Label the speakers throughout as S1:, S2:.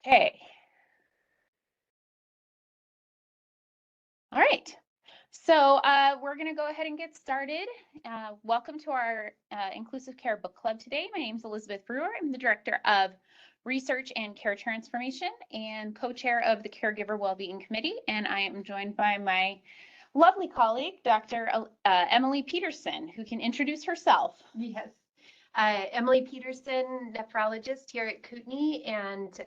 S1: Okay. All right. So we're going to go ahead and get started. Welcome to our Inclusive Care Book Club today. My name is Elizabeth Brewer. I'm the Director of Research and Care Transformation and co-chair of the Caregiver Wellbeing Committee. And I am joined by my lovely colleague, Dr. Emily Peterson, who can introduce herself.
S2: Yes. Emily Peterson, nephrologist here at Kootenai, and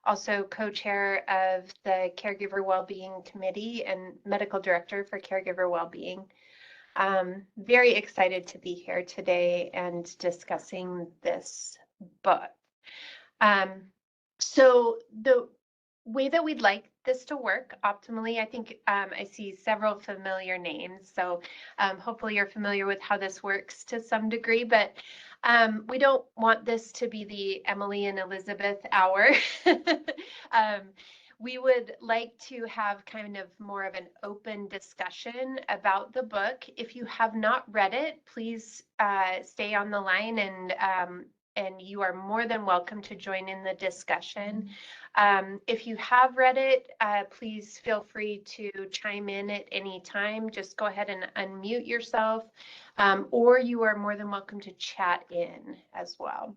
S2: also co-chair of the Caregiver Wellbeing Committee and medical director for Caregiver Wellbeing. Very excited to be here today and discussing this book. So the way that we'd like this to work optimally, I think I see several familiar names. So hopefully you're familiar with how this works to some degree, but we don't want this to be the Emily and Elizabeth hour. We would like to have kind of more of an open discussion about the book. If you have not read it, please stay on the line and you are more than welcome to join in the discussion. If you have read it, please feel free to chime in at any time. Just go ahead and unmute yourself, or you are more than welcome to chat in as well.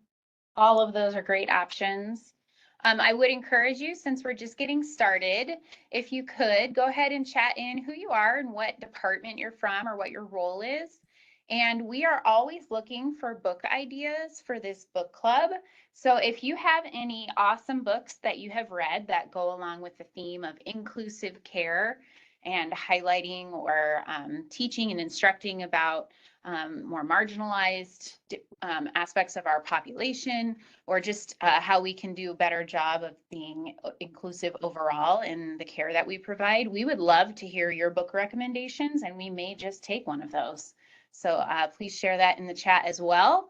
S1: All of those are great options. I would encourage you, since we're just getting started, if you could go ahead and chat in who you are and what department you're from or what your role is. And we are always looking for book ideas for this book club. So if you have any awesome books that you have read that go along with the theme of inclusive care and highlighting or teaching and instructing about more marginalized aspects of our population, or just how we can do a better job of being inclusive overall in the care that we provide, we would love to hear your book recommendations, and we may just take one of those. So please share that in the chat as well.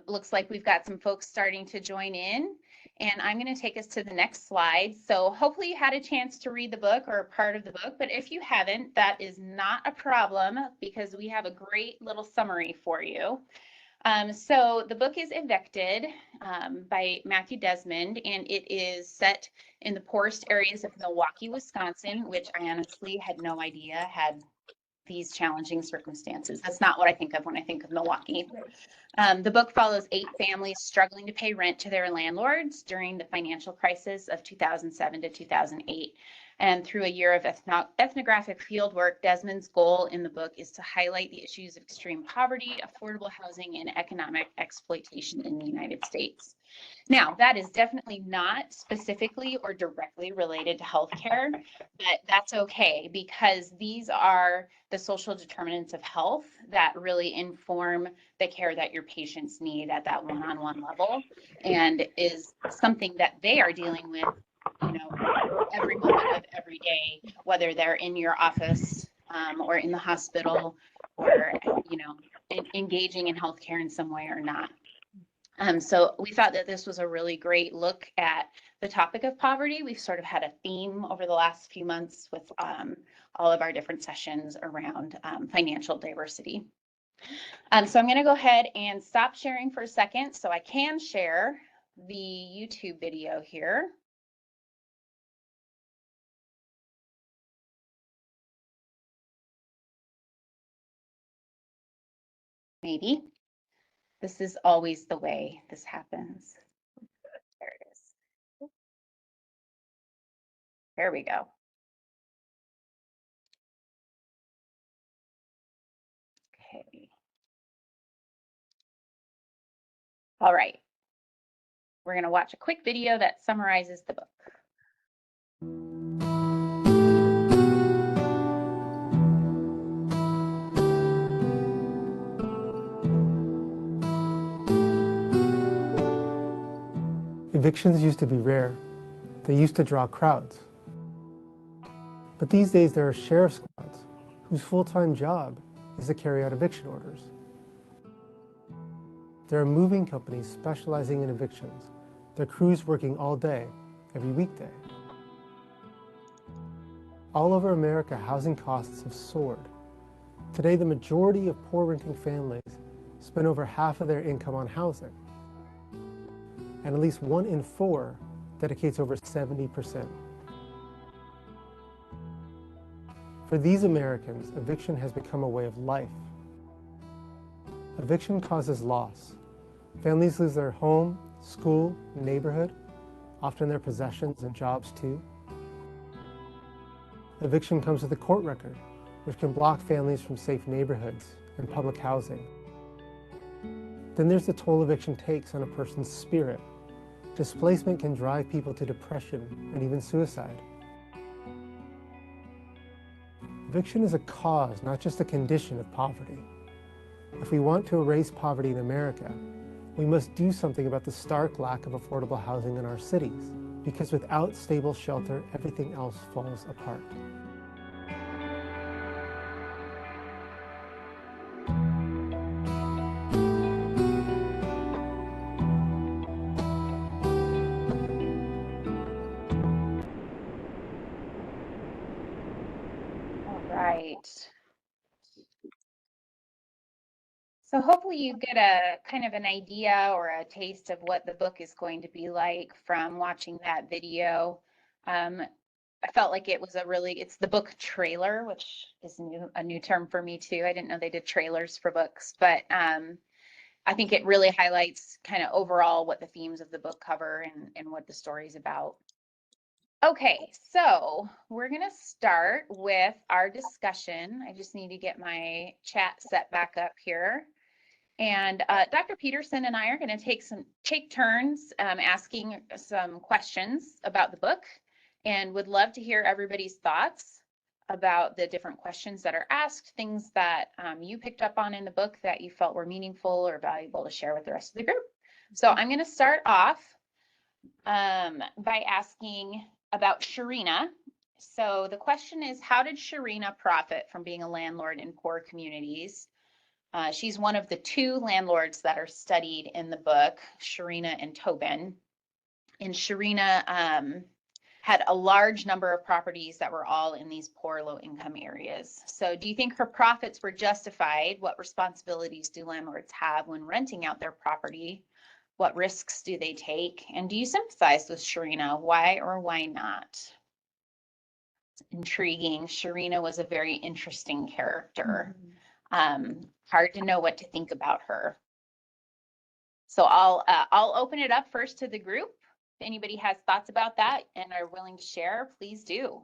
S1: Looks like we've got some folks starting to join in, and I'm going to take us to the next slide. So hopefully you had a chance to read the book or part of the book, but if you haven't, that is not a problem because we have a great little summary for you. So the book is Evicted by Matthew Desmond, and it is set in the poorest areas of Milwaukee, Wisconsin, which I honestly had no idea had these challenging circumstances. That's not what I think of when I think of Milwaukee. The book follows 8 families struggling to pay rent to their landlords during the financial crisis of 2007 to 2008. And through a year of ethnographic fieldwork, Desmond's goal in the book is to highlight the issues of extreme poverty, affordable housing, and economic exploitation in the United States. Now, that is definitely not specifically or directly related to healthcare, but that's okay because these are the social determinants of health that really inform the care that your patients need at that one-on-one level, and is something that they are dealing with, every moment of every day, whether they're in your office or in the hospital or, engaging in healthcare in some way or not. So we thought that this was a really great look at the topic of poverty. We've sort of had a theme over the last few months with all of our different sessions around financial diversity. So I'm going to go ahead and stop sharing for a second so I can share the YouTube video here. Maybe. This is always the way this happens. There it is. There we go. Okay. All right. We're going to watch a quick video that summarizes the book.
S3: Evictions used to be rare. They used to draw crowds. But these days there are sheriff squads whose full-time job is to carry out eviction orders. There are moving companies specializing in evictions, their crews working all day, every weekday. All over America, housing costs have soared. Today, the majority of poor renting families spend over half of their income on housing. and at least 1 in 4 dedicates over 70%. For these Americans, eviction has become a way of life. Eviction causes loss. Families lose their home, school, neighborhood, often their possessions and jobs too. Eviction comes with a court record, which can block families from safe neighborhoods and public housing. Then there's the toll eviction takes on a person's spirit. Displacement can drive people to depression and even suicide. Eviction is a cause, not just a condition of poverty. If we want to erase poverty in America, we must do something about the stark lack of affordable housing in our cities, because without stable shelter, everything else falls apart.
S1: All right. So hopefully you get a kind of an idea or a taste of what the book is going to be like from watching that video. I felt like it was it's the book trailer, which is a new term for me too. I didn't know they did trailers for books, but I think it really highlights kind of overall what the themes of the book cover and what the story's about. Okay, so we're gonna start with our discussion. I just need to get my chat set back up here. And Dr. Peterson and I are going to take turns asking some questions about the book, and would love to hear everybody's thoughts about the different questions that are asked, things that you picked up on in the book that you felt were meaningful or valuable to share with the rest of the group. So I'm going to start off by asking about Sharina. So the question is, how did Sharina profit from being a landlord in poor communities? She's one of the 2 landlords that are studied in the book, Sharina and Tobin. And Sharina had a large number of properties that were all in these poor, low-income areas. So do you think her profits were justified? What responsibilities do landlords have when renting out their property? What risks do they take? And do you sympathize with Sharina? Why or why not? It's intriguing. Sharina was a very interesting character. Hard to know what to think about her. So I'll open it up first to the group. If anybody has thoughts about that and are willing to share, please do.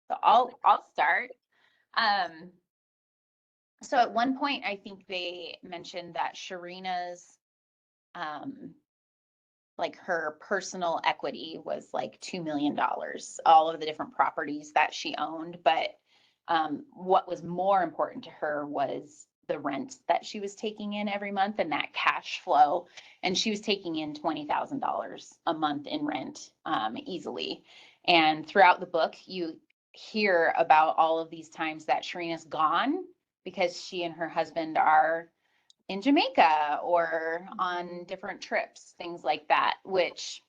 S1: So I'll start. So at one point, I think they mentioned that Sharina's like her personal equity was like $2 million, all of the different properties that she owned. But what was more important to her was the rent that she was taking in every month and that cash flow. And she was taking in $20,000 a month in rent easily. And throughout the book, you hear about all of these times that Sharina's gone because she and her husband are in Jamaica or on different trips, things like that, which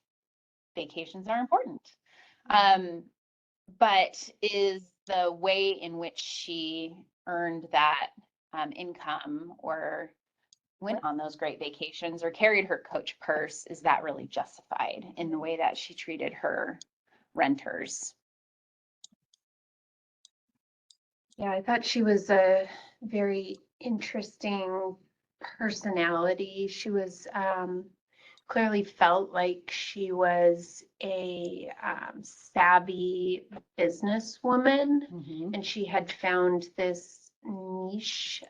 S1: vacations are important. But is the way in which she earned that income or went on those great vacations or carried her coach purse, is that really justified in the way that she treated her renters?
S2: Yeah, I thought she was a very interesting personality. She was clearly felt like she was a savvy businesswoman, and she had found this niche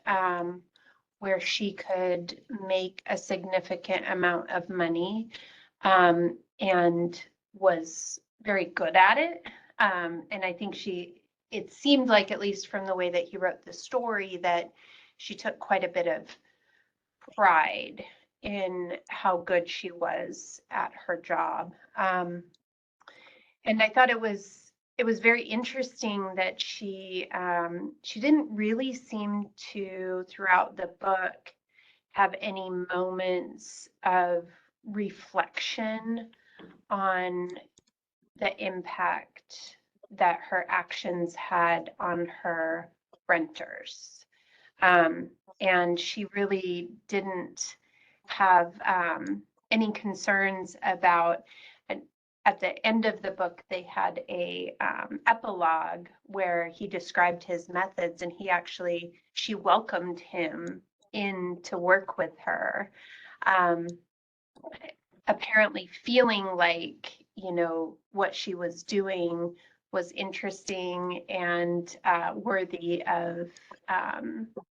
S2: where she could make a significant amount of money and was very good at it. And I think it seemed like, at least from the way that he wrote the story, that she took quite a bit of pride in how good she was at her job. And I thought it was very interesting that she didn't really seem to, throughout the book, have any moments of reflection on the impact that her actions had on her renters. And she really didn't have any concerns about, and at the end of the book, they had a epilogue where he described his methods, and she welcomed him in to work with her. Apparently feeling like, what she was doing was interesting and worthy of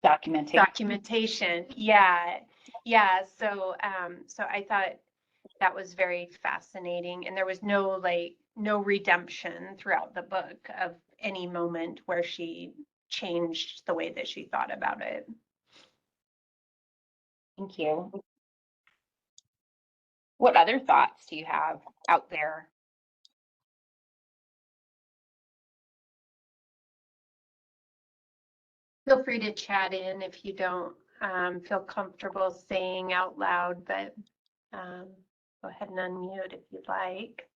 S2: documentation. Yeah. So I thought that was very fascinating, and there was no redemption throughout the book of any moment where she changed the way that she thought about it.
S1: Thank you. What other thoughts do you have out there?
S2: Feel free to chat in if you don't feel comfortable saying out loud, but go ahead and unmute if you'd like.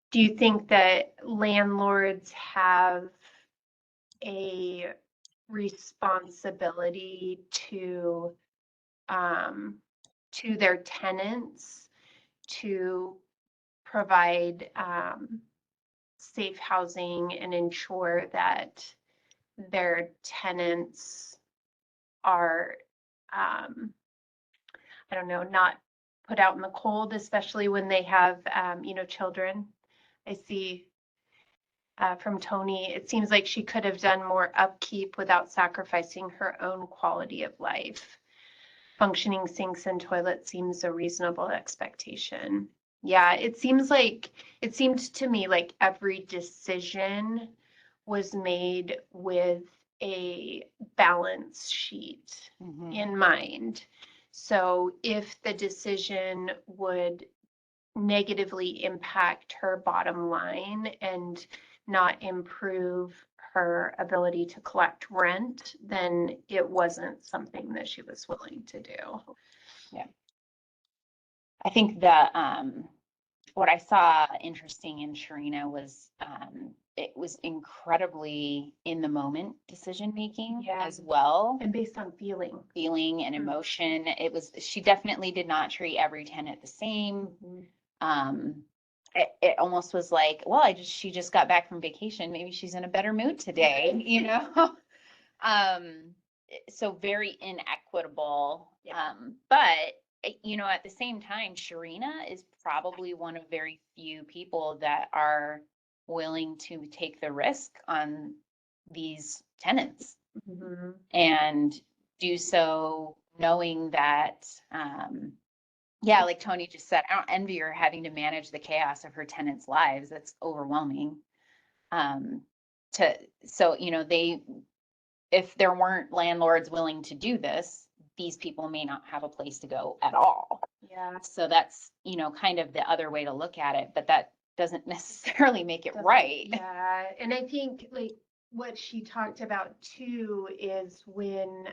S2: Do you think that landlords have a responsibility to their tenants to provide safe housing and ensure that their tenants are, I don't know, not put out in the cold, especially when they have, children? I see from Tony, it seems like she could have done more upkeep without sacrificing her own quality of life. Functioning sinks and toilets seems a reasonable expectation. Yeah, it seemed to me like every decision was made with a balance sheet in mind. So if the decision would negatively impact her bottom line and not improve her ability to collect rent, then it wasn't something that she was willing to do.
S1: Yeah. I think that what I saw interesting in Sharina was it was incredibly in the moment decision making as well.
S2: And based on feeling
S1: and emotion. She definitely did not treat every tenant the same. It almost was like, well, she just got back from vacation. Maybe she's in a better mood today, so very inequitable. But at the same time, Sharina is probably one of very few people that are willing to take the risk on these tenants and do so knowing that, like Tony just said, I don't envy her having to manage the chaos of her tenants' lives. That's overwhelming. If there weren't landlords willing to do this, these people may not have a place to go at all.
S2: Yeah.
S1: So that's, kind of the other way to look at it, but that doesn't necessarily make it right.
S2: Yeah. And I think what she talked about too is when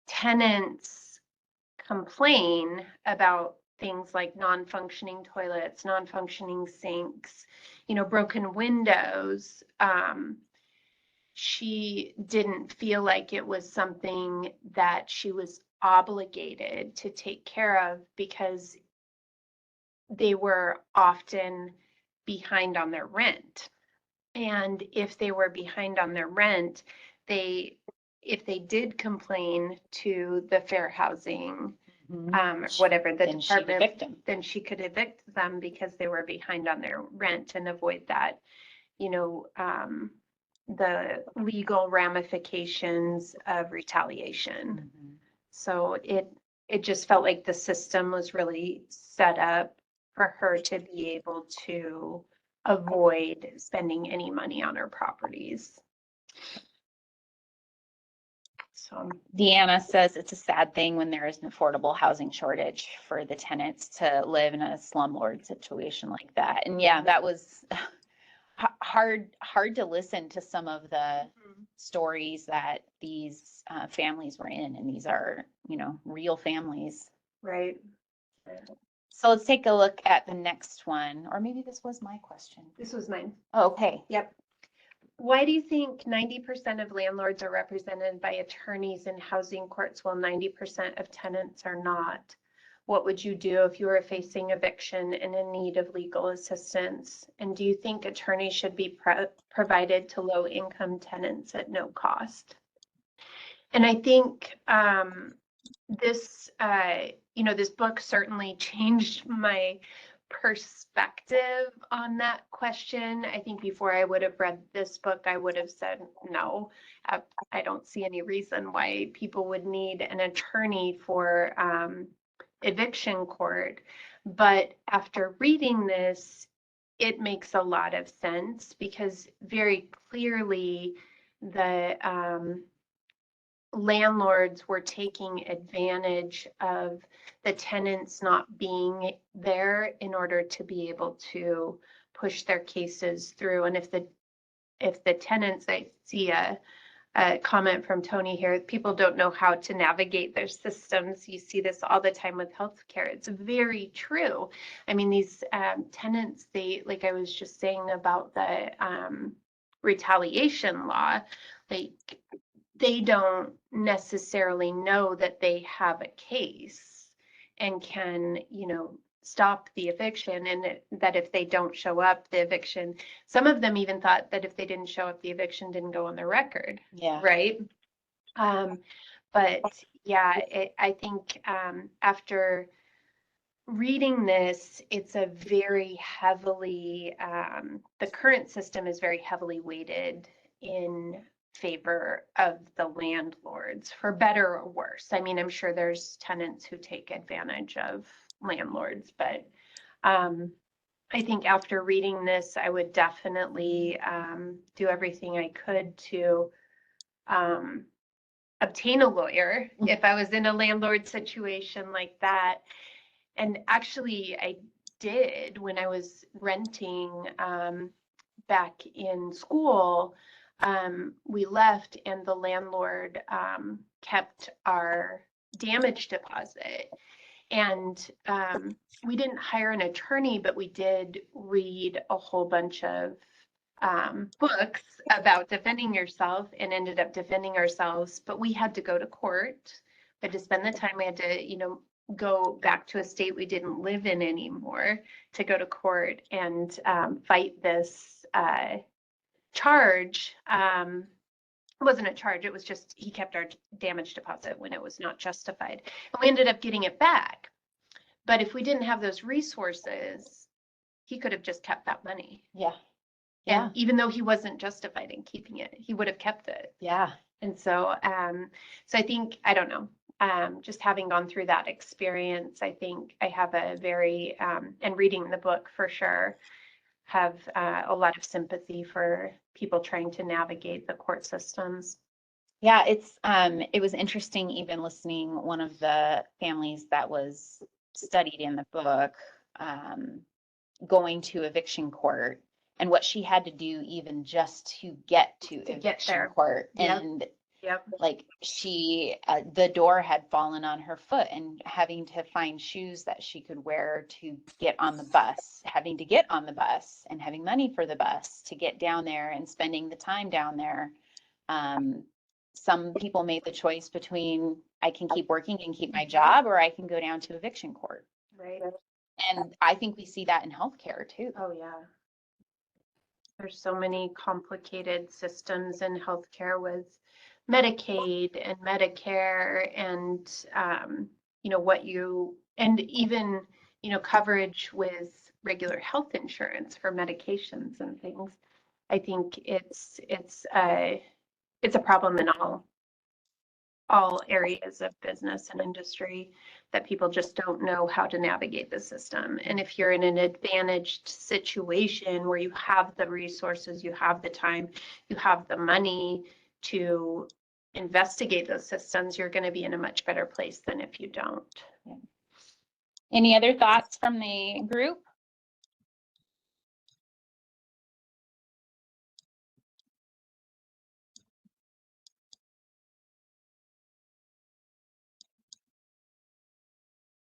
S2: tenants complain about things like non-functioning toilets, non-functioning sinks, broken windows, she didn't feel like it was something that she was obligated to take care of because they were often behind on their rent. And if they were behind on their rent, if they did complain to the fair housing, whatever the department, then she could evict them because they were behind on their rent and avoid that, the legal ramifications of retaliation. So it just felt like the system was really set up for her to be able to avoid spending any money on her properties. So
S1: Deanna says it's a sad thing when there is an affordable housing shortage for the tenants to live in a slumlord situation like that. And that was hard to listen to some of the stories that these families were in, and these are, real families.
S2: Right.
S1: So let's take a look at the next one, or maybe this was my question.
S2: This was mine.
S1: Oh, okay.
S2: Yep. Why do you think 90% of landlords are represented by attorneys in housing courts while 90% of tenants are not? What would you do if you were facing eviction and in need of legal assistance? And do you think attorneys should be provided to low-income tenants at no cost? And I think this, this book certainly changed my perspective on that question. I think before I would have read this book, I would have said, no, I don't see any reason why people would need an attorney for eviction court. But after reading this, it makes a lot of sense, because very clearly the landlords were taking advantage of the tenants not being there in order to be able to push their cases through. And if the tenants, I see a comment from Tony here, people don't know how to navigate their systems. You see this all the time with healthcare. It's very true. I mean, these tenants, like I was just saying about the retaliation law, they don't necessarily know that they have a case and can, stop the eviction, and that if they don't show up, the eviction, some of them even thought that if they didn't show up, the eviction didn't go on the record.
S1: Yeah.
S2: Right. But yeah, I think after reading this, it's a very heavily, the current system is very heavily weighted in favor of the landlords, for better or worse. I mean, I'm sure there's tenants who take advantage of landlords, but I think after reading this, I would definitely do everything I could to obtain a lawyer if I was in a landlord situation like that. And actually, I did when I was renting back in school. We left, and the landlord kept our damage deposit. And we didn't hire an attorney, but we did read a whole bunch of books about defending yourself, and ended up defending ourselves. But we had to go to court. But to spend the time, we had to, go back to a state we didn't live in anymore to go to court and fight this charge. It wasn't a charge, it was just he kept our damage deposit when it was not justified. And we ended up getting it back. But if we didn't have those resources, he could have just kept that money.
S1: Yeah.
S2: And even though he wasn't justified in keeping it, he would have kept it.
S1: Yeah.
S2: And so, so I think, I don't know, just having gone through that experience, I think I have a very, and reading the book for sure, have a lot of sympathy for people trying to navigate the court systems.
S1: Yeah, it was interesting even listening, one of the families that was studied in the book, going to eviction court, and what she had to do even just to get to eviction court. And like the door had fallen on her foot, and having to find shoes that she could wear to get on the bus, having to get on the bus and having money for the bus to get down there and spending the time down there. Some people made the choice between, I can keep working and keep my job, or I can go down to eviction court.
S2: Right.
S1: And I think we see that in healthcare too.
S2: Oh, yeah. There's so many complicated systems in healthcare with Medicaid and Medicare, and and even coverage with regular health insurance for medications and things. I think it's a problem in all areas of business and industry, that people just don't know how to navigate the system. And if you're in an advantaged situation where you have the resources, you have the time, you have the money to investigate those systems, you're going to be in a much better place than if you don't.
S1: Yeah. Any other thoughts from the group?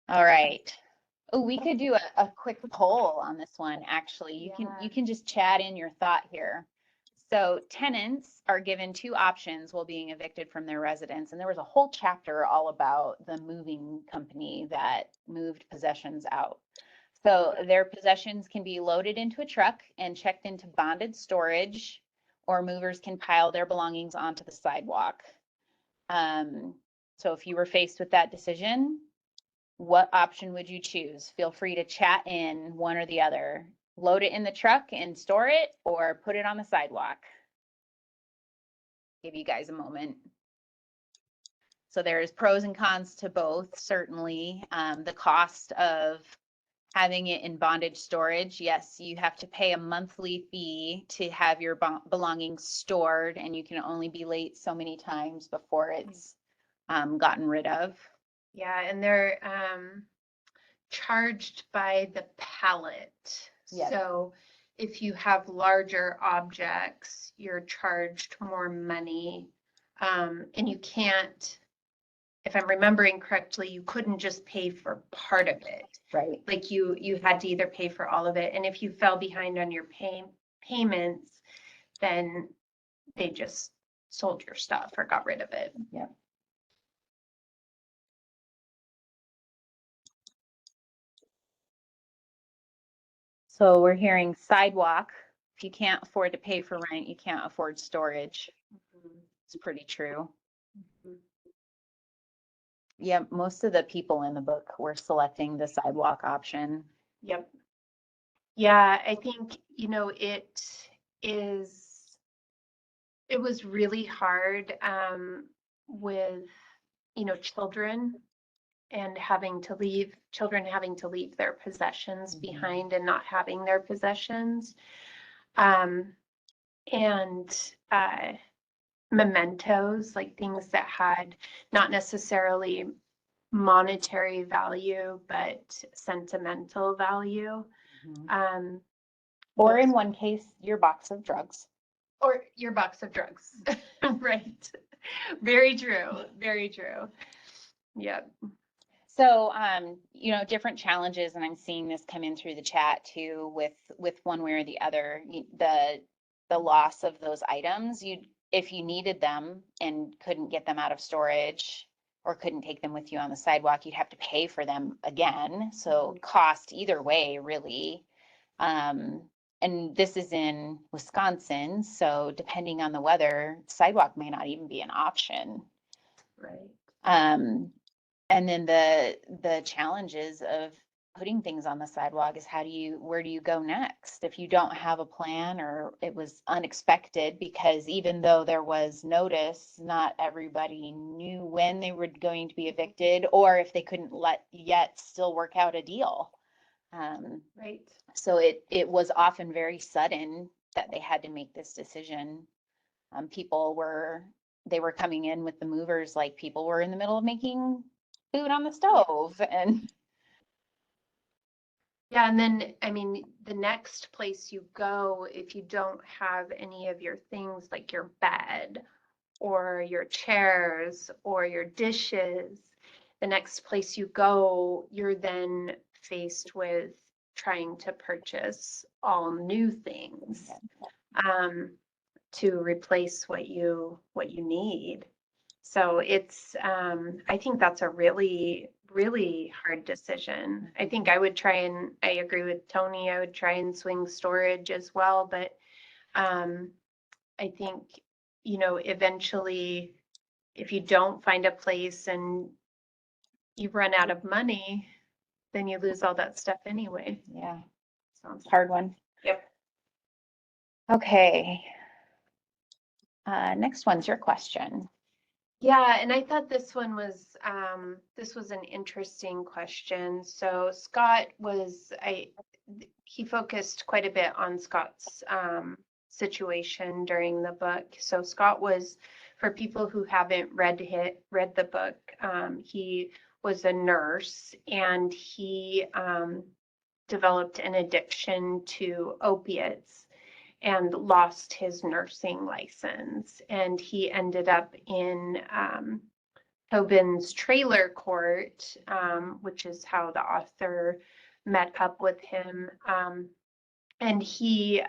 S1: All right. Oh, we could do a quick poll on this one, actually. You
S2: Yeah.
S1: can just chat in your thought here. So tenants are given two options while being evicted from their residence. And there was a whole chapter all about the moving company that moved possessions out. So their possessions can be loaded into a truck and checked into bonded storage, or movers can pile their belongings onto the sidewalk. So if you were faced with that decision, what option would you choose? Feel free to chat in one or the other. Load it in the truck and store it, or put it on the sidewalk. Give you guys a moment. So there's pros and cons to both, certainly. The cost of having it in bondage storage, yes, you have to pay a monthly fee to have your belongings stored, and you can only be late so many times before it's gotten rid of.
S2: Yeah, and they're charged by the pallet.
S1: Yep.
S2: So if you have larger objects, you're charged more money. And you can't, if I'm remembering correctly, you couldn't just pay for part of it.
S1: Right.
S2: Like you had to either pay for all of it. And if you fell behind on your payments, then they just sold your stuff or got rid of it.
S1: Yeah. So we're hearing sidewalk. If you can't afford to pay for rent, you can't afford storage. It's pretty true. Yeah, most of the people in the book were selecting the sidewalk option.
S2: Yep. Yeah, I think, it was really hard with, children and children having to leave their possessions behind and not having their possessions. And mementos, like things that had not necessarily monetary value, but sentimental value.
S1: Or in one case, your box of drugs.
S2: Or your box of drugs. Right. Very true. Very true. Yep.
S1: So, different challenges, and I'm seeing this come in through the chat too, with one way or the other, the loss of those items. If you needed them and couldn't get them out of storage or couldn't take them with you on the sidewalk, you'd have to pay for them again. So cost either way, really. And this is in Wisconsin, so depending on the weather, sidewalk may not even be an option.
S2: Right.
S1: And then the challenges of putting things on the sidewalk is where do you go next? If you don't have a plan or it was unexpected, because even though there was notice, not everybody knew when they were going to be evicted, or if they couldn't yet still work out a deal.
S2: Right.
S1: So it was often very sudden that they had to make this decision. They were coming in with the movers, like people were in the middle of making food on the stove. And
S2: yeah, and then I mean the next place you go, if you don't have any of your things like your bed or your chairs or your dishes, the next place you go, you're then faced with trying to purchase all new things to replace what you need. So it's I think that's a really, really hard decision. I think I agree with Tony, I would try and swing storage as well, but I think, eventually if you don't find a place and you run out of money, then you lose all that stuff anyway.
S1: yeah,
S2: So,
S1: hard one.
S2: yep.
S1: Okay. Next one's your question.
S2: Yeah, and I thought this one was an interesting question. So Scott he focused quite a bit on Scott's situation during the book. So Scott was, for people who haven't read the book, he was a nurse and he developed an addiction to opiates and lost his nursing license. And he ended up in Tobin's trailer court, which is how the author met up with him. And he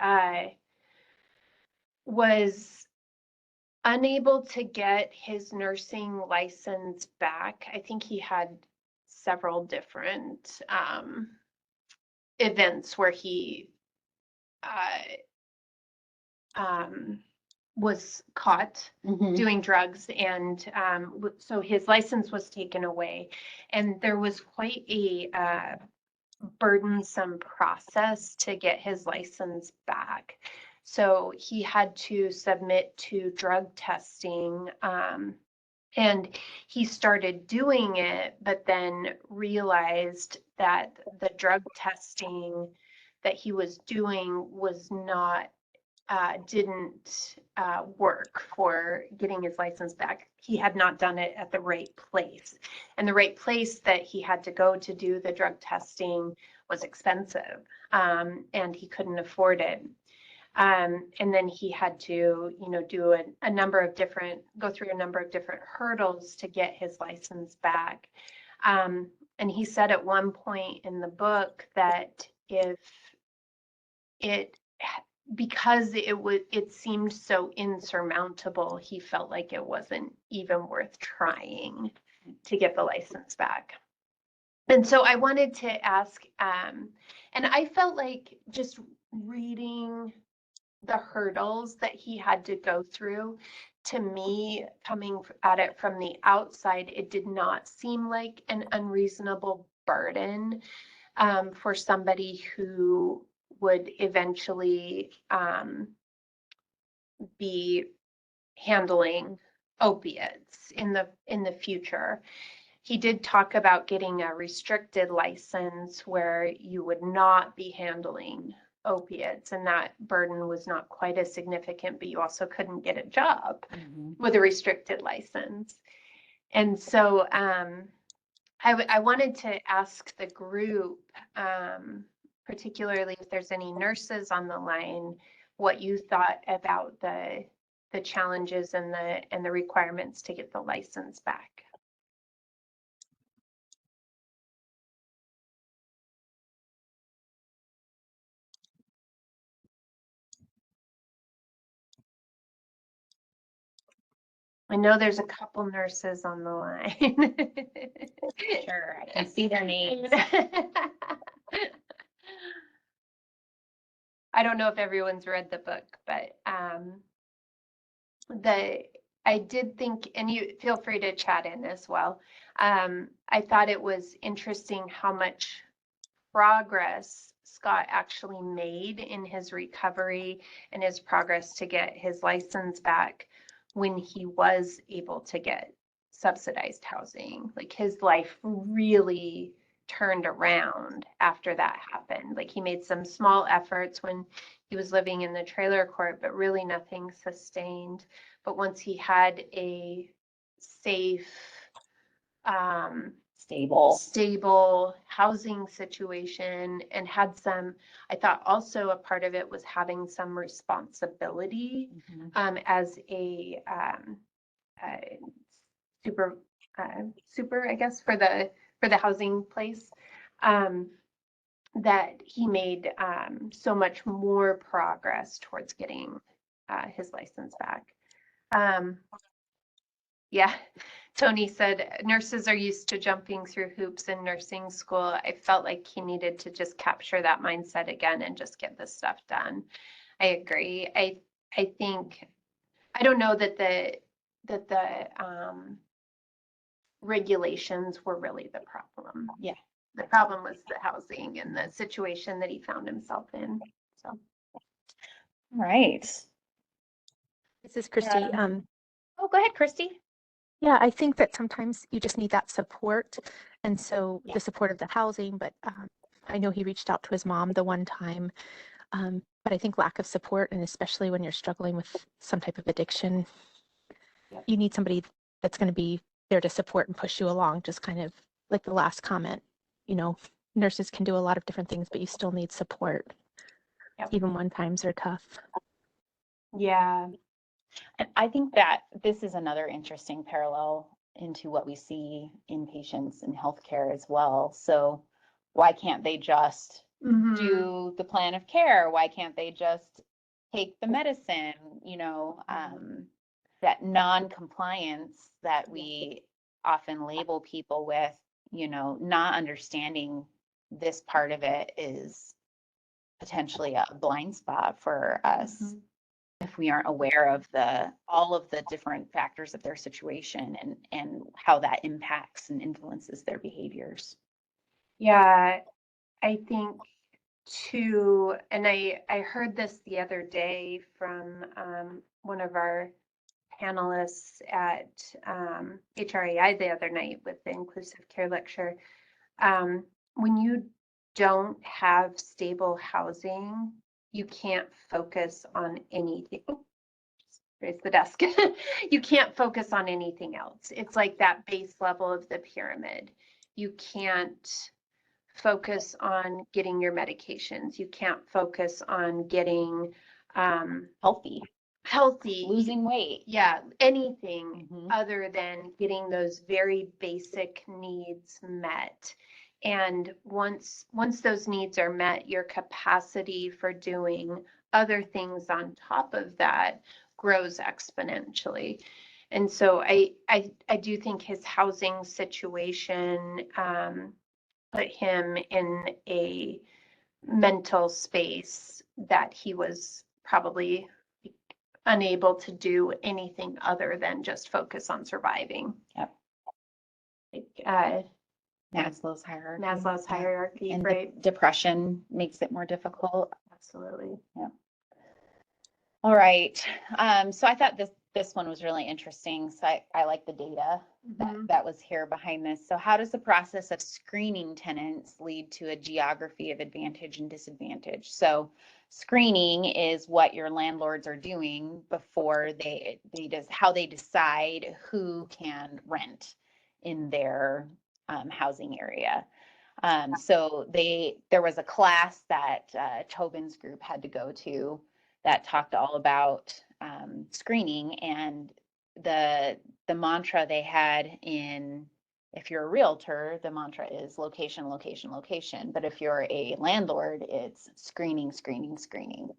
S2: was unable to get his nursing license back. I think he had several different events where he was caught doing drugs, and so his license was taken away, and there was quite a burdensome process to get his license back. So he had to submit to drug testing, and he started doing it, but then realized that the drug testing that he was doing was not didn't work for getting his license back. He had not done it at the right place. And the right place that he had to go to do the drug testing was expensive, and he couldn't afford it. And then he had to, do a number of different, go through a number of different hurdles to get his license back. And he said at one point in the book that because it seemed so insurmountable, he felt like it wasn't even worth trying to get the license back. And so I wanted to ask, and I felt like just reading the hurdles that he had to go through, to me, coming at it from the outside, it did not seem like an unreasonable burden for somebody who would eventually be handling opiates in the future. He did talk about getting a restricted license where you would not be handling opiates, and that burden was not quite as significant, but you also couldn't get a job with a restricted license. And so I wanted to ask the group, particularly if there's any nurses on the line, what you thought about the challenges and the requirements to get the license back. I know there's a couple nurses on the line.
S1: Sure, I can see their names.
S2: I don't know if everyone's read the book, but I did think, and you feel free to chat in as well. I thought it was interesting how much progress Scott actually made in his recovery and his progress to get his license back when he was able to get subsidized housing. Like, his life really turned around after that happened. Like, he made some small efforts when he was living in the trailer court, but really nothing sustained. But once he had a safe, stable housing situation, and had some, I thought also a part of it was having some responsibility as a super, I guess, for the housing place, that he made so much more progress towards getting his license back. Yeah, Tony said nurses are used to jumping through hoops in nursing school. I felt like he needed to just capture that mindset again and just get this stuff done. I agree. I think, I don't know that the regulations were really the problem.
S1: Yeah.
S2: The problem was the housing and the situation that he found himself in. So.
S1: Right.
S4: This is Christy.
S1: Oh, go ahead, Christy.
S4: Yeah, I think that sometimes you just need that support. And so the support of the housing, but I know he reached out to his mom the one time. But I think lack of support, and especially when you're struggling with some type of addiction, you need somebody that's going to be there to support and push you along. Just kind of like the last comment, nurses can do a lot of different things, but you still need support, even when times are tough.
S2: Yeah.
S1: And I think that this is another interesting parallel into what we see in patients in healthcare as well. So why can't they just
S2: Mhm.
S1: do the plan of care? Why can't they just take the medicine? That non-compliance that we often label people with, not understanding this part of it is potentially a blind spot for us
S2: Mhm.
S1: if we aren't aware of all of the different factors of their situation and how that impacts and influences their behaviors.
S2: Yeah, I think too, and I heard this the other day from one of our panelists at HRAI the other night with the inclusive care lecture. When you don't have stable housing, you can't focus on anything. Raise the desk. You can't focus on anything else. It's like that base level of the pyramid. You can't focus on getting your medications. You can't focus on getting
S1: Healthy,
S2: healthy.
S1: losing weight.
S2: Yeah, anything
S1: Mhm.
S2: other than getting those very basic needs met. And once those needs are met, your capacity for doing other things on top of that grows exponentially. And so I do think his housing situation put him in a mental space that he was probably unable to do anything other than just focus on surviving.
S1: Yep.
S2: Like,
S1: Maslow's hierarchy.
S2: Maslow's hierarchy,
S1: And
S2: right?
S1: depression makes it more difficult.
S2: Absolutely.
S1: All right. So I thought this one was really interesting. So I like the data
S2: Mhm.
S1: that was here behind this. So how does the process of screening tenants lead to a geography of advantage and disadvantage? So screening is what your landlords are doing before how they decide who can rent in their housing area. So there was a class that Tobin's group had to go to that talked all about screening, and the mantra they had if you're a realtor, the mantra is location, location, location. But if you're a landlord, it's screening, screening, screening.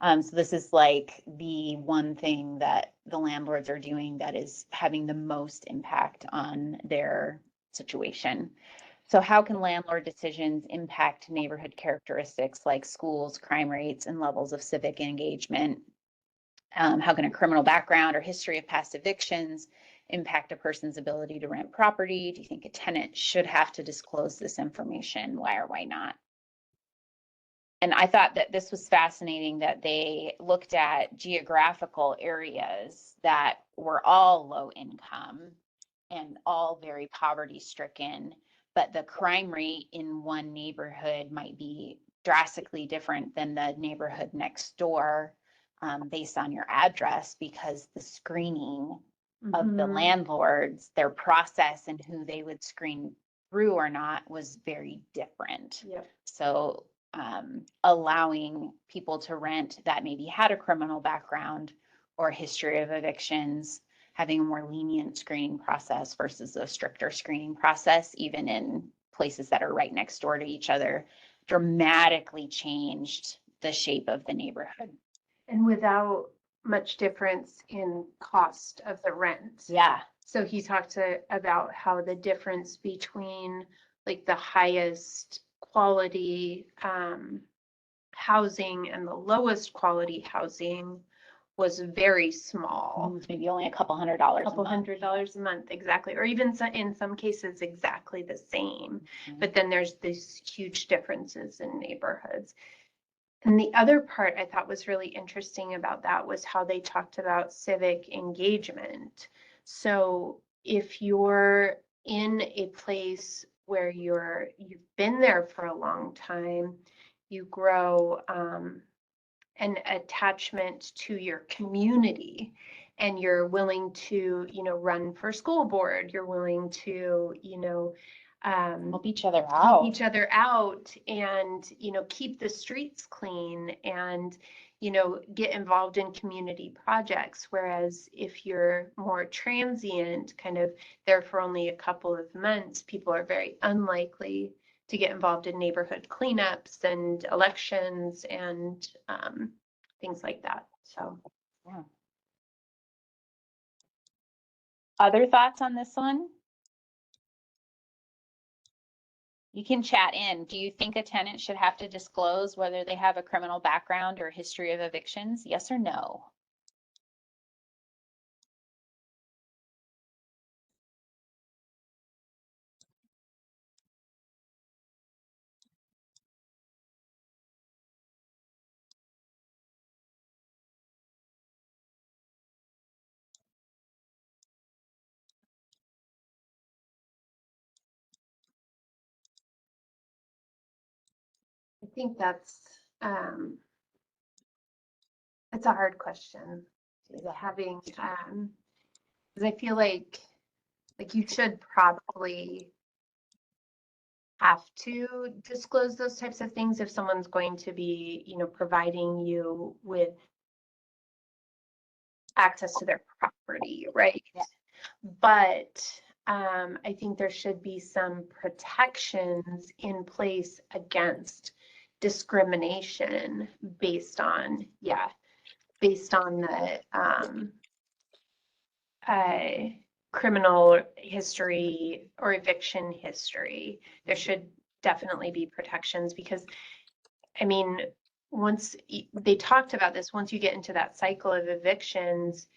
S1: So this is like the one thing that the landlords are doing that is having the most impact on their situation. So how can landlord decisions impact neighborhood characteristics like schools, crime rates, and levels of civic engagement? How can a criminal background or history of past evictions impact a person's ability to rent property? Do you think a tenant should have to disclose this information? Why or why not? And I thought that this was fascinating that they looked at geographical areas that were all low income and all very poverty stricken, but the crime rate in one neighborhood might be drastically different than the neighborhood next door, based on your address, because the screening of the
S2: Mhm.
S1: landlords, their process and who they would screen through or not was very different.
S2: Yep.
S1: So allowing people to rent that maybe had a criminal background or history of evictions, having a more lenient screening process versus a stricter screening process, even in places that are right next door to each other, dramatically changed the shape of the neighborhood.
S2: And without much difference in cost of the rent.
S1: Yeah.
S2: So he talked about how the difference between like the highest quality housing and the lowest quality housing was very small.
S1: It was maybe only a couple $100
S2: Couple
S1: a month.
S2: $100 a month, exactly, or even in some cases exactly the same.
S1: Mhm.
S2: But then there's these huge differences in neighborhoods. And the other part I thought was really interesting about that was how they talked about civic engagement. So if you're in a place where you've been there for a long time, you grow an attachment to your community, and you're willing to, run for school board, you're willing to,
S1: Help each other
S2: help
S1: out.
S2: each other out and, keep the streets clean. And, get involved in community projects. Whereas if you're more transient, kind of there for only a couple of months, people are very unlikely to get involved in neighborhood cleanups and elections and things like that. So,
S1: Yeah. Other thoughts on this one? You can chat in. Do you think a tenant should have to disclose whether they have a criminal background or history of evictions? Yes or no?
S2: I think that's it's a hard question. Having because I feel like you should probably have to disclose those types of things if someone's going to be, providing you with access to their property, right?
S1: Yeah.
S2: But I think there should be some protections in place against discrimination based on the criminal history or eviction history. There should definitely be protections because, I mean, once they talked about this, once you get into that cycle of evictions,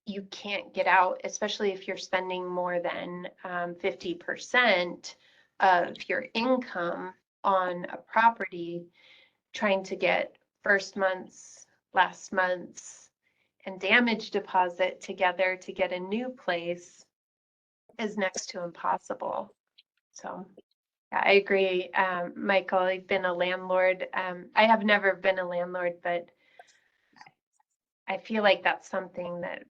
S2: you can't get out, especially if you're spending more than 50% of your income on a property, trying to get first month's, last month's, and damage deposit together to get a new place is next to impossible. So yeah, I agree. Michael, I've been a landlord. I have never been a landlord, but I feel like that's something that,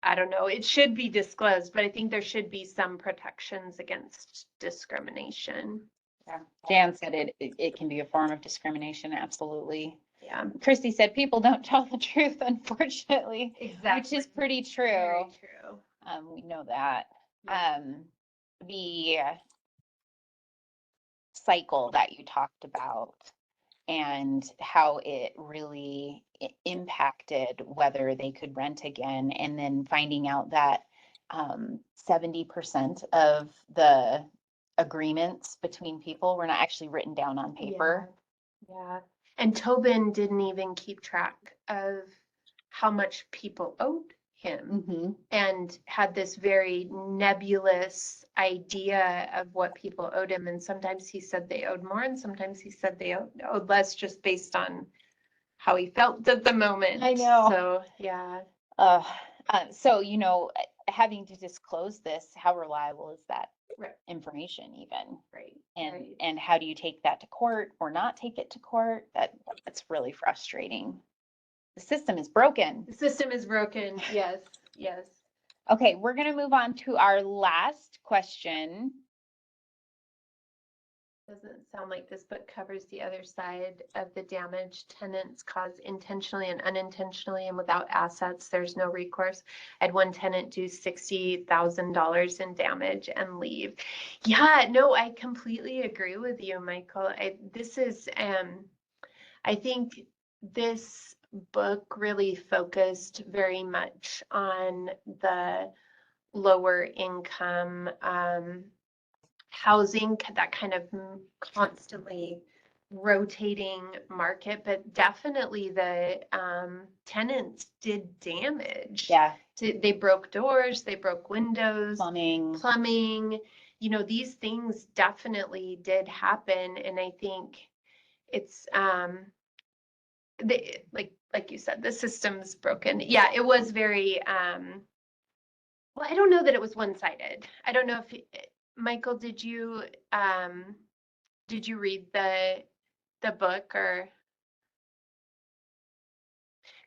S2: I don't know, it should be disclosed, but I think there should be some protections against discrimination.
S1: Yeah. Jan said it can be a form of discrimination. Absolutely.
S2: Yeah,
S1: Christy said people don't tell the truth, unfortunately,
S2: exactly.
S1: which is pretty true.
S2: Very true.
S1: We know that.
S2: Yeah.
S1: The cycle that you talked about and how it really impacted whether they could rent again, and then finding out that 70% of the agreements between people were not actually written down on paper.
S2: Yeah. And Tobin didn't even keep track of how much people owed him
S1: Mhm.
S2: and had this very nebulous idea of what people owed him. And sometimes he said they owed more, and sometimes he said they owed less, just based on how he felt at the moment.
S1: I know.
S2: So, yeah.
S1: So, having to disclose this, how reliable is that
S2: Right.
S1: information even?
S2: Right.
S1: And
S2: right.
S1: and how do you take that to court or not take it to court? That's really frustrating. The system is broken.
S2: The system is broken. Yes. Yes.
S1: Okay, we're going to move on to our last question.
S2: Doesn't sound like this book covers the other side of the damage tenants cause intentionally and unintentionally, and without assets, there's no recourse. I had one tenant do $60,000 in damage and leave. Yeah, no, I completely agree with you, Michael. I think this book really focused very much on the lower income housing, that kind of constantly rotating market, but definitely the tenants did damage.
S1: Yeah,
S2: They broke doors, they broke windows,
S1: plumbing.
S2: These things definitely did happen. And I think it's like you said, the system's broken. Yeah, it was very well, I don't know that it was one-sided. I don't know if Michael, did you read the book, or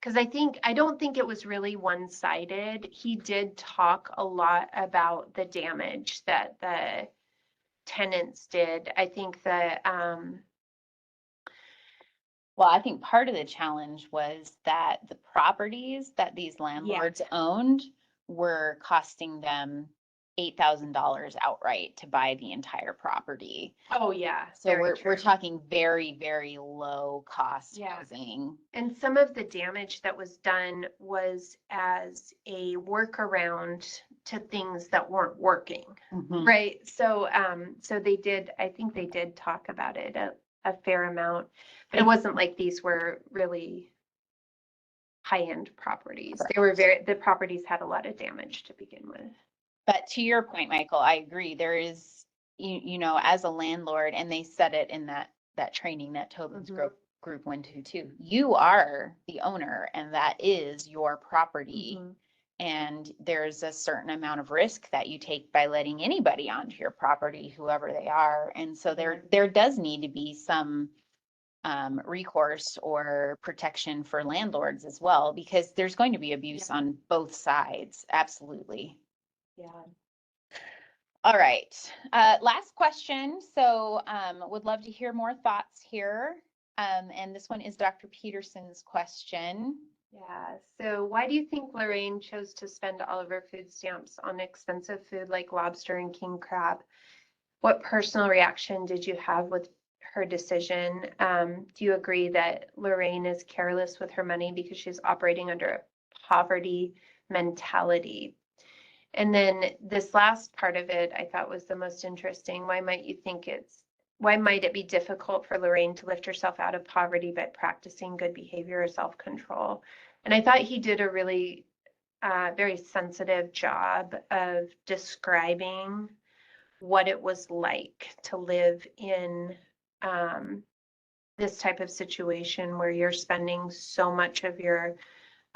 S2: because I don't think it was really one-sided. He did talk a lot about the damage that the tenants did. I think that
S1: Well, I think part of the challenge was that the properties that these landlords owned were costing them $8,000 outright to buy the entire property.
S2: Oh, yeah.
S1: So
S2: very
S1: we're
S2: true.
S1: talking very, very low cost
S2: Yeah.
S1: housing.
S2: And some of the damage that was done was as a workaround to things that weren't working.
S1: Mhm.
S2: Right. So, so they did, I think they did talk about it a fair amount, but it wasn't like these were really high-end properties. They were the properties had a lot of damage to begin with.
S1: But to your point, Michael, I agree. There is, you know, as a landlord, and they said it in that training that Tobin's group went to too. You are the owner, and that is your property. And there's a certain amount of risk that you take by letting anybody onto your property, whoever they are. And so there does need to be some recourse or protection for landlords as well, because there's going to be abuse on both sides. Absolutely.
S2: Yeah.
S1: All right. Last question. So would love to hear more thoughts here. And this one is Dr. Peterson's question.
S2: Yeah. So why do you think Lorraine chose to spend all of her food stamps on expensive food like lobster and king crab? What personal reaction did you have with her decision? Do you agree that Lorraine is careless with her money because she's operating under a poverty mentality? And then this last part of it, I thought was the most interesting. Why might it be difficult for Lorraine to lift herself out of poverty by practicing good behavior or self-control? And I thought he did a really very sensitive job of describing what it was like to live in this type of situation where you're spending so much of your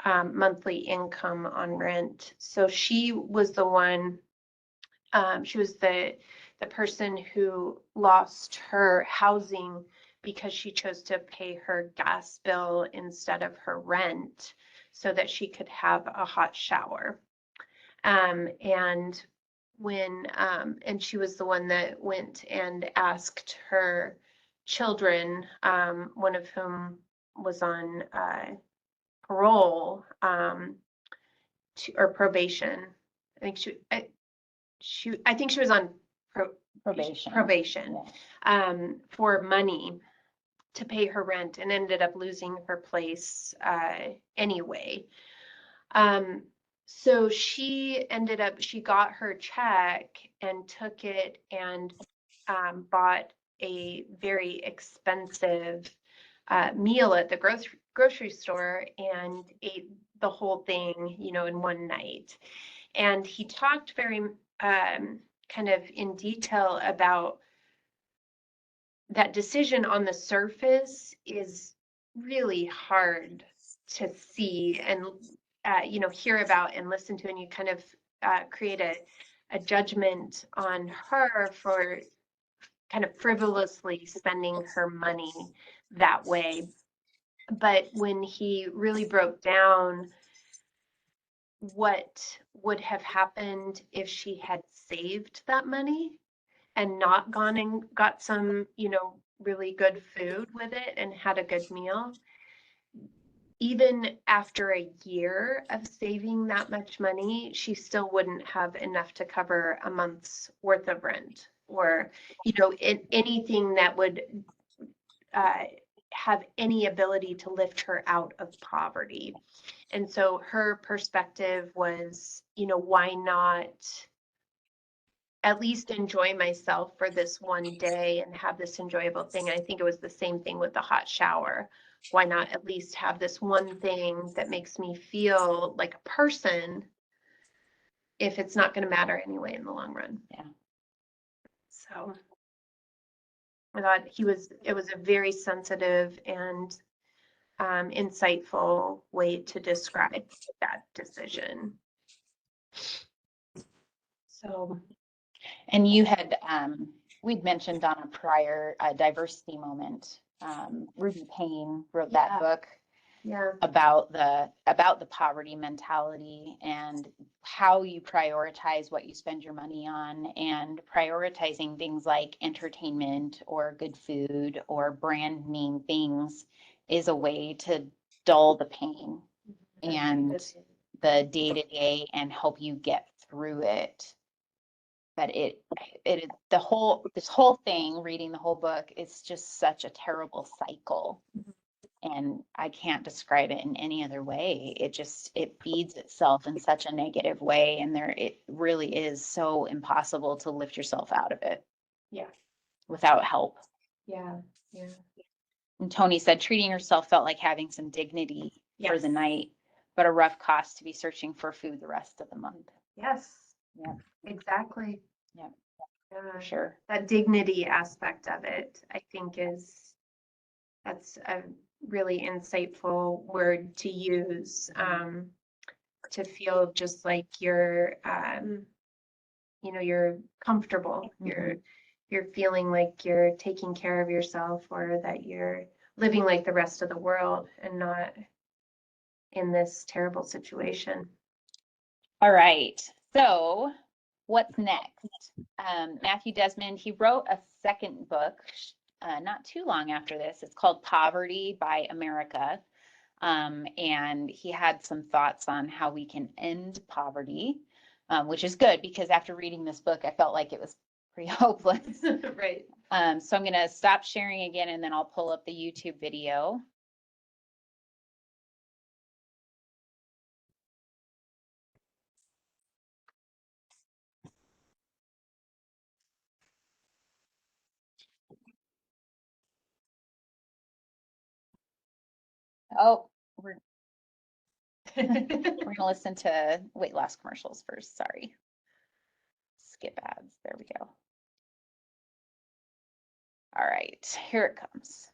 S2: monthly income on rent. So she was the one, she was the person who lost her housing because she chose to pay her gas bill instead of her rent so that she could have a hot shower. And when, and she was the one that went and asked her children, one of whom was on parole, or probation. I think I think she was on probation, for money to pay her rent, and ended up losing her place anyway. So she got her check and took it and bought a very expensive meal at the grocery store and ate the whole thing, you know, in one night. And he talked very kind of in detail about that decision on the surface is really hard to see and you know, hear about and listen to, and you kind of create a judgment on her for kind of frivolously spending her money that way. But when he really broke down what would have happened if she had saved that money and not gone and got some, you know, really good food with it and had a good meal, even after a year of saving that much money, she still wouldn't have enough to cover a month's worth of rent or, you know, anything that would have any ability to lift her out of poverty. And so her perspective was, you know, why not at least enjoy myself for this one day and have this enjoyable thing? And I think it was the same thing with the hot shower. Why not at least have this one thing that makes me feel like a person if it's not going to matter anyway in the long run?
S1: Yeah.
S2: So I thought it was a very sensitive and insightful way to describe that decision. So,
S1: And you had, we'd mentioned on a prior diversity moment, Ruby Payne wrote that book about the poverty mentality and how you prioritize what you spend your money on, and prioritizing things like entertainment or good food or brand name things is a way to dull the pain and the day to day and help you get through it. But this whole thing, reading the whole book, is just such a terrible cycle. And I can't describe it in any other way. It feeds itself in such a negative way. And it really is so impossible to lift yourself out of it.
S2: Yeah.
S1: Without help.
S2: Yeah. Yeah.
S1: And Tony said treating yourself felt like having some dignity for the
S2: Yes.
S1: night, but a rough cost to be searching for food the rest of the month.
S2: Yes.
S1: Yeah.
S2: Exactly.
S1: Yeah.
S2: Yeah.
S1: For sure.
S2: That dignity aspect of it, I think that's a really insightful word to use, to feel just like you're comfortable. You're feeling like you're taking care of yourself, or that you're living like the rest of the world and not in this terrible situation.
S1: All right. So what's next? Matthew Desmond, he wrote a second book not too long after this. It's called Poverty by America. And he had some thoughts on how we can end poverty, which is good because after reading this book, I felt like it was pretty hopeless.
S2: Right.
S1: So I'm going to stop sharing again, and then I'll pull up the YouTube video. Oh, we're going to listen to weight loss commercials first. Sorry. Skip ads. There we go. All right, here it comes.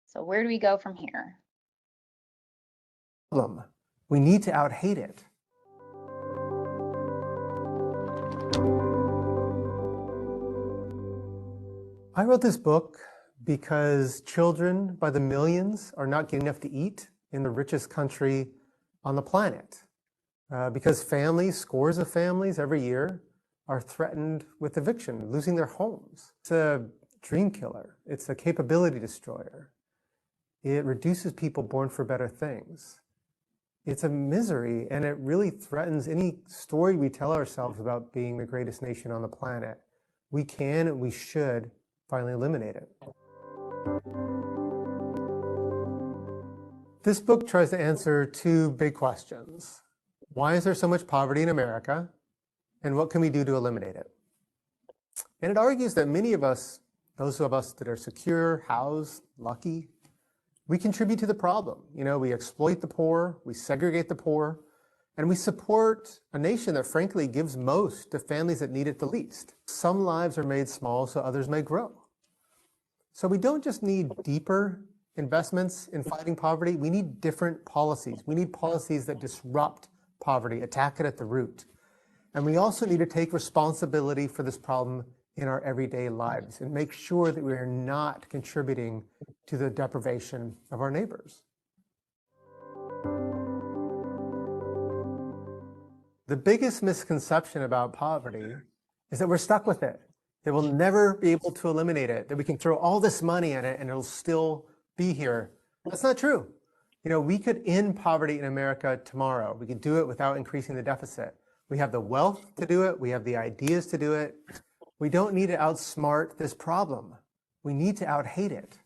S1: So where do we go from here?
S3: We need to out-hate it. I wrote this book because children by the millions are not getting enough to eat in the richest country on the planet. Because scores of families every year are threatened with eviction, losing their homes. It's a dream killer. It's a capability destroyer. It reduces people born for better things. It's a misery, and it really threatens any story we tell ourselves about being the greatest nation on the planet. We can and we should finally eliminate it. This book tries to answer two big questions. Why is there so much poverty in America? And what can we do to eliminate it? And it argues that many of us, those of us that are secure, housed, lucky, we contribute to the problem. We exploit the poor, we segregate the poor, and we support a nation that frankly gives most to families that need it the least. Some lives are made small so others may grow. So we don't just need deeper investments in fighting poverty, we need different policies. We need policies that disrupt poverty, attack it at the root. And we also need to take responsibility for this problem in our everyday lives and make sure that we are not contributing to the deprivation of our neighbors. The biggest misconception about poverty is that we're stuck with it, that we'll never be able to eliminate it, that we can throw all this money at it and it'll still be here. That's not true. We could end poverty in America tomorrow. We could do it without increasing the deficit. We have the wealth to do it. We have the ideas to do it. We don't need to outsmart this problem. We need to out-hate it.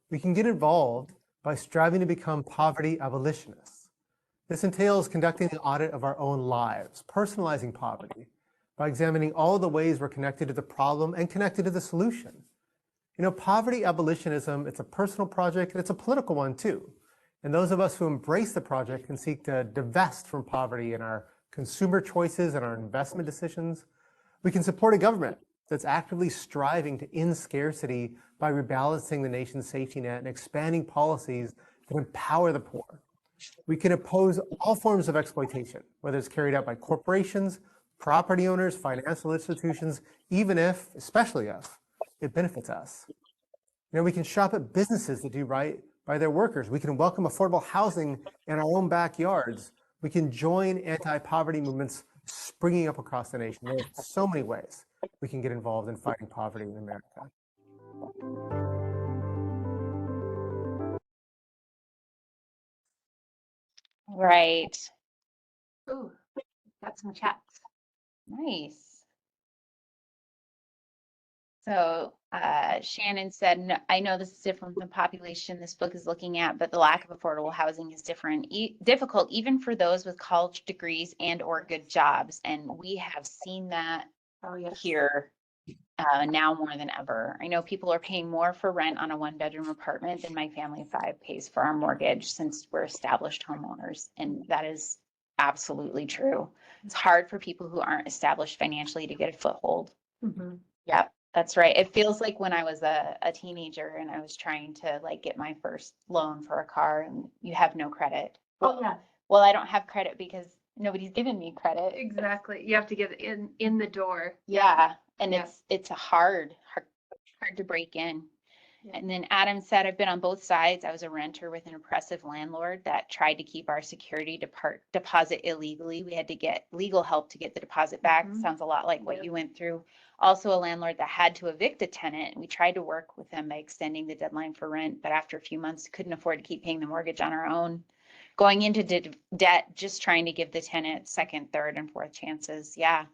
S3: We can get involved by striving to become poverty abolitionists. This entails conducting an audit of our own lives, personalizing poverty, by examining all the ways we're connected to the problem and connected to the solution. Poverty abolitionism, it's a personal project and it's a political one too. And those of us who embrace the project can seek to divest from poverty in our consumer choices and our investment decisions. We can support a government that's actively striving to end scarcity by rebalancing the nation's safety net and expanding policies that empower the poor. We can oppose all forms of exploitation, whether it's carried out by corporations, property owners, financial institutions, even if, especially if, it benefits us. We can shop at businesses that do right by their workers. We can welcome affordable housing in our own backyards We can join anti-poverty movements springing up across the nation. There are so many ways we can get involved in fighting poverty in America.
S1: Right.
S2: Ooh, got some chats.
S1: Nice. So Shannon said, no, I know this is different from the population this book is looking at, but the lack of affordable housing is difficult even for those with college degrees and or good jobs. And we have seen that here now more than ever. I know people are paying more for rent on a 1-bedroom apartment than my family of 5 pays for our mortgage since we're established homeowners. And that is absolutely true. It's hard for people who aren't established financially to get a foothold.
S2: Mm-hmm.
S1: Yep, that's right. It feels like when I was a teenager and I was trying to like get my first loan for a car and you have no credit.
S2: Oh, yeah.
S1: Well, I don't have credit because nobody's given me credit.
S2: Exactly. You have to get in the door.
S1: Yeah. And
S2: Yeah.
S1: it's a hard to break in.
S2: Yeah.
S1: And then Adam said, I've been on both sides. I was a renter with an oppressive landlord that tried to keep our security deposit illegally. We had to get legal help to get the deposit back.
S2: Mhm.
S1: Sounds a lot like what
S2: Yep.
S1: you went through. Also a landlord that had to evict a tenant. And we tried to work with them by extending the deadline for rent, but after a few months, couldn't afford to keep paying the mortgage on our own. Going into debt, just trying to give the tenant second, third, and fourth chances. Yeah,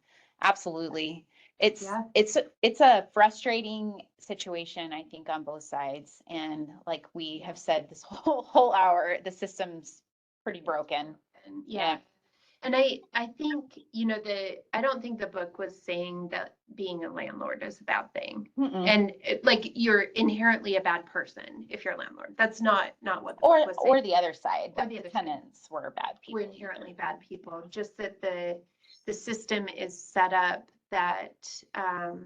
S1: absolutely. It's
S2: Yeah.
S1: it's a frustrating situation, I think, on both sides. And like we have said this whole hour, the system's pretty broken.
S2: And yeah. And I think, I don't think the book was saying that being a landlord is a bad thing.
S1: Mm-mm.
S2: And like you're inherently a bad person if you're a landlord. That's not what the book was saying.
S1: Or the other side,
S2: Or
S1: that
S2: the
S1: the
S2: other side.
S1: tenants were bad people.
S2: We're inherently bad people. Just that the system is set up that
S1: To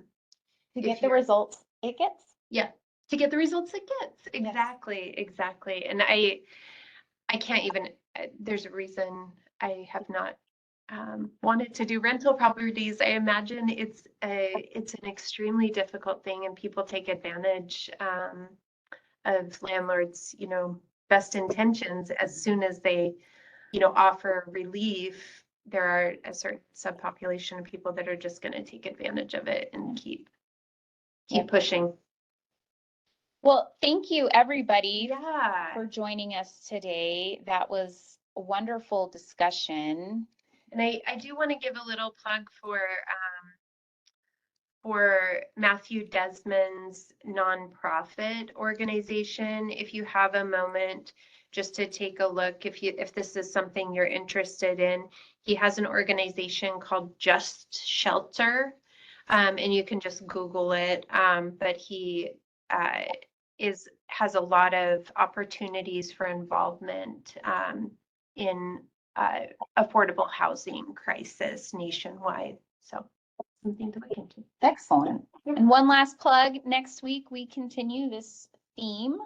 S2: if
S1: get the
S2: you're-
S1: results it gets.
S2: yeah, to get the results it gets. Exactly. And I can't even, there's a reason I have not wanted to do rental properties. I imagine it's an extremely difficult thing and people take advantage of landlords, best intentions. As soon as they, offer relief, there are a certain subpopulation of people that are just going to take advantage of it and keep
S1: Yep.
S2: pushing.
S1: Well, thank you everybody
S2: Yeah.
S1: for joining us today. That was a wonderful discussion.
S2: And I do want to give a little plug for Matthew Desmond's nonprofit organization. If you have a moment just to take a look, if this is something you're interested in, he has an organization called Just Shelter, and you can just Google it. But he has a lot of opportunities for involvement in affordable housing crisis nationwide. So something to look into.
S1: Excellent.
S2: Yeah.
S1: And one last plug, next week we continue this theme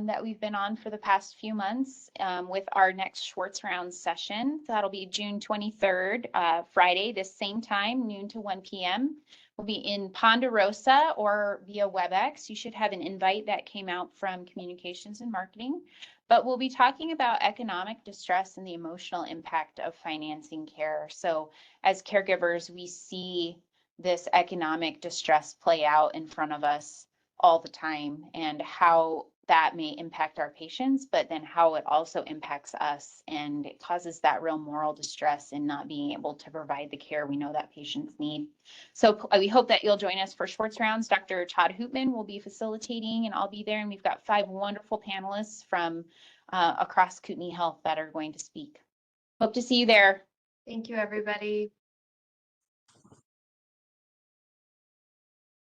S1: that we've been on for the past few months with our next Schwartz Round session. So that'll be June 23rd, Friday, this same time, noon to 1 p.m. We'll be in Ponderosa or via WebEx. You should have an invite that came out from Communications and Marketing. But we'll be talking about economic distress and the emotional impact of financing care. So as caregivers, we see this economic distress play out in front of us all the time, and how that may impact our patients, but then how it also impacts us, and it causes that real moral distress in not being able to provide the care we know that patients need. So we hope that you'll join us for Schwartz Rounds. Dr. Todd Hoopman will be facilitating, and I'll be there, and we've got 5 wonderful panelists from across Kootenai Health that are going to speak. Hope to see you there.
S2: Thank you, everybody.